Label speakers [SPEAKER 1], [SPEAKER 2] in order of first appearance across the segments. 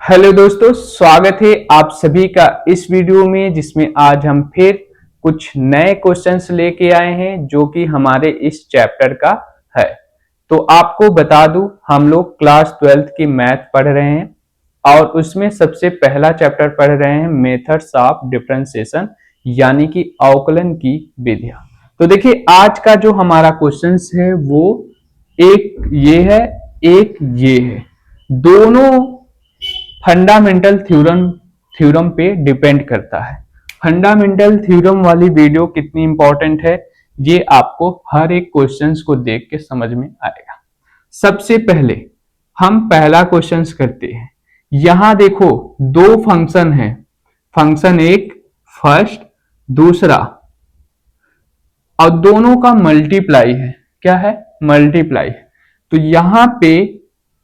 [SPEAKER 1] Hello दोस्तों, स्वागत है आप सभी का इस वीडियो में जिसमें आज हम फिर कुछ नए क्वेश्चंस लेके आए हैं जो कि हमारे इस चैप्टर का है। तो आपको बता दूं, हम लोग क्लास 12th की मैथ पढ़ रहे हैं और उसमें सबसे पहला चैप्टर पढ़ रहे हैं मेथड्स ऑफ डिफरेंशिएशन यानी कि अवकलन की विधियां। तो देखिए, आज का जो हमारा क्वेश्चंस है वो एक ये है, एक ये है। दोनों फंडामेंटल थ्योरम पे डिपेंड करता है। फंडामेंटल थ्योरम वाली वीडियो कितनी इंपॉर्टेंट है ये आपको हर एक क्वेश्चंस को देख के समझ में आएगा। सबसे पहले हम पहला क्वेश्चंस करते हैं। यहां देखो, दो फंक्शन है, फंक्शन एक फर्स्ट, दूसरा, और दोनों का मल्टीप्लाई है। क्या है? मल्टीप्लाई। तो यहां पे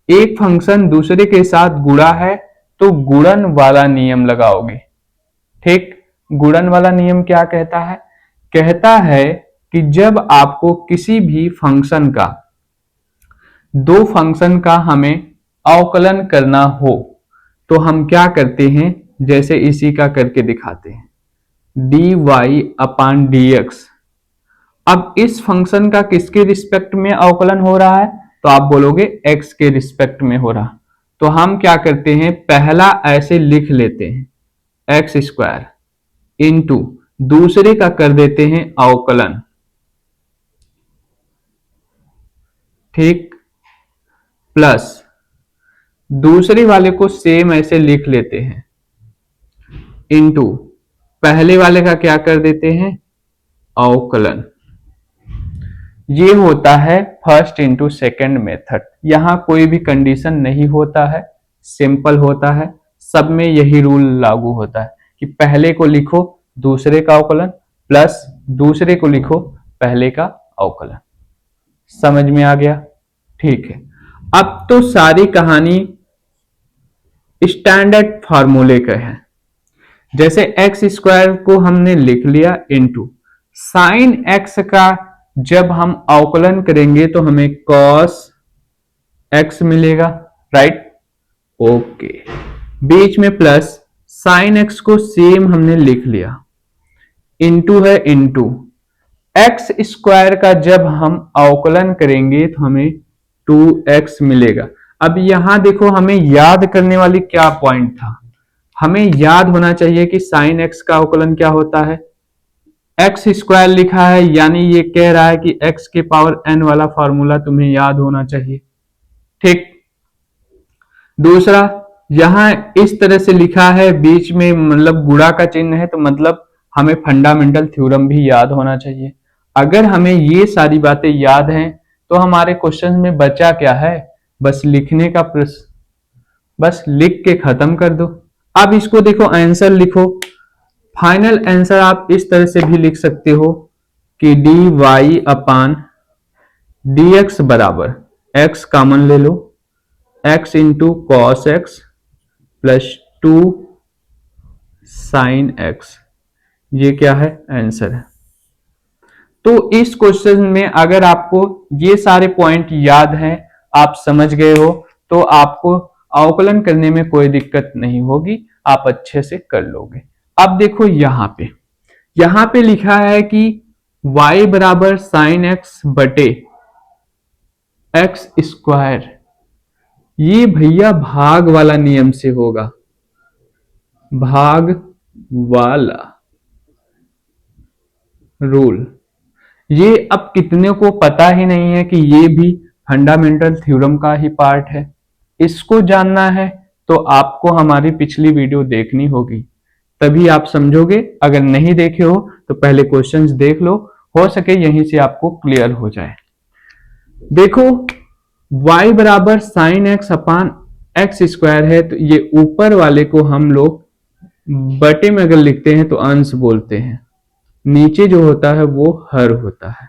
[SPEAKER 1] एक फंक्शन दूसरे के साथ गुणा है तो गुणन वाला नियम लगाओगे। ठीक, गुणन वाला नियम क्या कहता है? कहता है कि जब आपको किसी भी फंक्शन का, दो फंक्शन का हमें अवकलन करना हो तो हम क्या करते हैं, जैसे इसी का करके दिखाते हैं, dy/dx। अब इस फंक्शन का किसके रिस्पेक्ट में अवकलन हो रहा है? तो आप बोलोगे x के रिस्पेक्ट में हो रहा। तो हम क्या करते हैं, पहला ऐसे लिख लेते हैं एक्स स्क्वायर इंटू दूसरे का कर देते हैं अवकलन। ठीक, प्लस दूसरे वाले को सेम ऐसे लिख लेते हैं इंटू पहले वाले का क्या कर देते हैं, अवकलन। ये होता है फर्स्ट इंटू सेकेंड मेथड। यहां कोई भी कंडीशन नहीं होता है, सिंपल होता है, सब में यही रूल लागू होता है कि पहले को लिखो दूसरे का अवकलन प्लस दूसरे को लिखो पहले का अवकलन। समझ में आ गया? ठीक है। अब तो सारी कहानी स्टैंडर्ड फार्मूले का है। जैसे एक्स स्क्वायर को हमने लिख लिया इंटू साइन एक्स का जब हम अवकलन करेंगे तो हमें cos x मिलेगा, राइट? ओके, बीच में प्लस साइन x को सेम हमने लिख लिया, इंटू है इंटू एक्स स्क्वायर का जब हम अवकलन करेंगे तो हमें 2x मिलेगा। अब यहां देखो, हमें याद करने वाली क्या पॉइंट था, हमें याद होना चाहिए कि साइन x का अवकलन क्या होता है। एक्स स्क्वायर लिखा है यानी ये कह रहा है कि x के पावर n वाला फॉर्मूला तुम्हें याद होना चाहिए। ठीक, दूसरा, यहां इस तरह से लिखा है बीच में मतलब गुणा का चिन्ह है, तो मतलब हमें फंडामेंटल थ्योरम भी याद होना चाहिए। अगर हमें ये सारी बातें याद हैं तो हमारे क्वेश्चन में बचा क्या है, बस लिखने का प्रश्न, बस लिख के खत्म कर दो। अब इसको देखो, आंसर लिखो। फाइनल आंसर आप इस तरह से भी लिख सकते हो कि dy/dx बराबर x कॉमन ले लो, x into cos x plus 2 sine x. ये क्या है? आंसर है। तो इस क्वेश्चन में अगर आपको ये सारे पॉइंट याद हैं, आप समझ गए हो, तो आपको अवकलन करने में कोई दिक्कत नहीं होगी, आप अच्छे से कर लोगे। अब देखो, यहां पे लिखा है कि y बराबर साइन एक्स बटे एक्स स्क्वायर। ये भैया भाग वाला नियम से होगा, भाग वाला रूल। ये अब कितने को पता ही नहीं है कि ये भी फंडामेंटल थ्योरम का ही पार्ट है। इसको जानना है तो आपको हमारी पिछली वीडियो देखनी होगी, तभी आप समझोगे। अगर नहीं देखे हो तो पहले क्वेश्चंस देख लो, हो सके यहीं से आपको क्लियर हो जाए। देखो, y बराबर साइन एक्स अपान एक्स स्क्वायर है, तो ये ऊपर वाले को हम लोग बटे में अगर लिखते हैं तो अंश बोलते हैं, नीचे जो होता है वो हर होता है।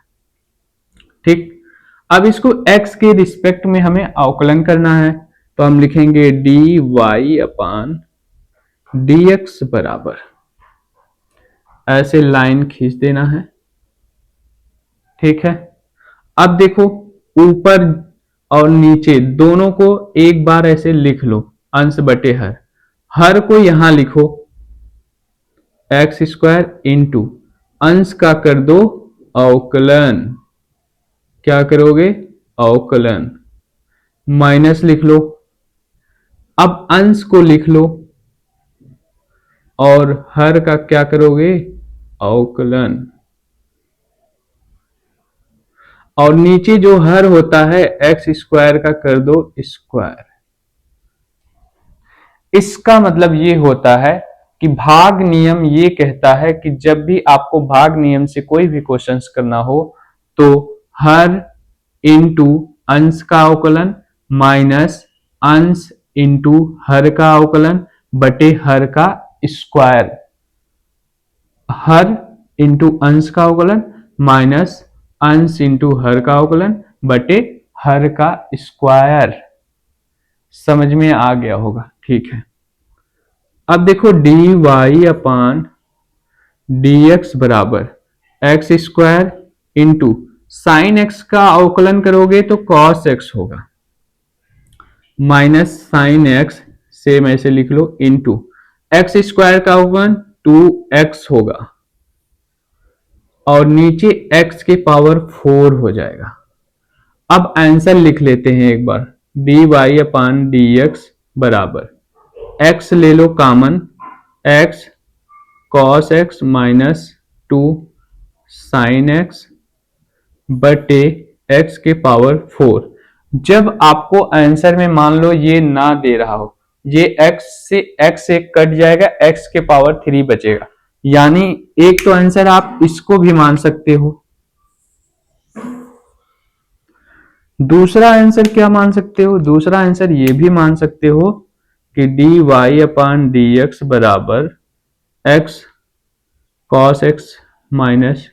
[SPEAKER 1] ठीक, अब इसको x के रिस्पेक्ट में हमें अवकलन करना है तो हम लिखेंगे dy/dx बराबर, ऐसे लाइन खींच देना है। ठीक है, अब देखो, ऊपर और नीचे दोनों को एक बार ऐसे लिख लो, अंश बटे हर। हर को यहां लिखो एक्स स्क्वायर इंटू अंश का कर दो अवकलन। क्या करोगे? अवकलन। माइनस लिख लो। अब अंश को लिख लो और हर का क्या करोगे? अवकलन। और नीचे जो हर होता है एक्स स्क्वायर का कर दो स्क्वायर। इसका मतलब ये होता है कि भाग नियम ये कहता है कि जब भी आपको भाग नियम से कोई भी क्वेश्चंस करना हो तो हर इंटू अंश का अवकलन माइनस अंश इंटू हर का अवकलन बटे हर का स्क्वायर। हर इंटू अंश का अवकलन माइनस अंश इंटू हर का अवकलन बटे हर का स्क्वायर। समझ में आ गया होगा? ठीक है। अब देखो डी वाई अपान डी एक्स बराबर x square into sine x का अवकलन करोगे तो कॉस एक्स होगा माइनस साइन एक्स, सेम ऐसे लिख लो, इंटू एक्स स्क्वायर का अवकलन 2x होगा और नीचे x के पावर 4 हो जाएगा। अब आंसर लिख लेते हैं एक बार, डी वाई अपान डी एक्स बराबर x ले लो common, x cos x minus 2 sine x बटे x के पावर 4। जब आपको आंसर में मान लो ये ना दे रहा हो, ये x से कट जाएगा, x के पावर 3 बचेगा। यानी एक तो आंसर आप इसको भी मान सकते हो, दूसरा आंसर क्या मान सकते हो? दूसरा आंसर ये भी मान सकते हो कि डी वाई अपान डी एक्स बराबर x cos x minus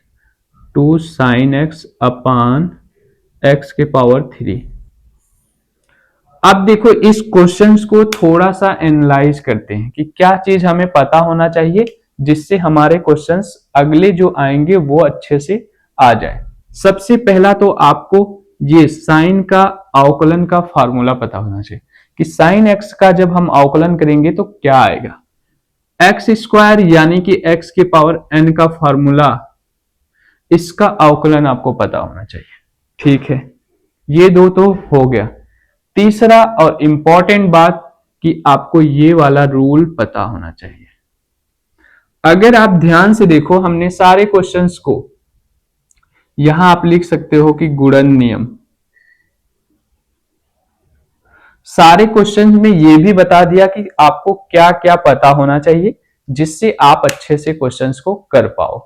[SPEAKER 1] 2 sine x अपान एक्स के पावर 3। अब देखो इस क्वेश्चंस को थोड़ा सा एनालाइज करते हैं कि क्या चीज हमें पता होना चाहिए जिससे हमारे क्वेश्चंस अगले जो आएंगे वो अच्छे से आ जाए। सबसे पहला तो आपको ये साइन का अवकलन का फार्मूला पता होना चाहिए कि साइन एक्स का जब हम अवकलन करेंगे तो क्या आएगा। एक्स स्क्वायर यानी कि एक्स के पावर n का फार्मूला, इसका अवकलन आपको पता होना चाहिए। ठीक है, ये दो तो हो गया। तीसरा और इंपॉर्टेंट बात कि आपको ये वाला रूल पता होना चाहिए। अगर आप ध्यान से देखो, हमने सारे क्वेश्चंस को यहां आप लिख सकते हो कि गुणन नियम। सारे क्वेश्चंस में ये भी बता दिया कि आपको क्या क्या पता होना चाहिए जिससे आप अच्छे से क्वेश्चंस को कर पाओ।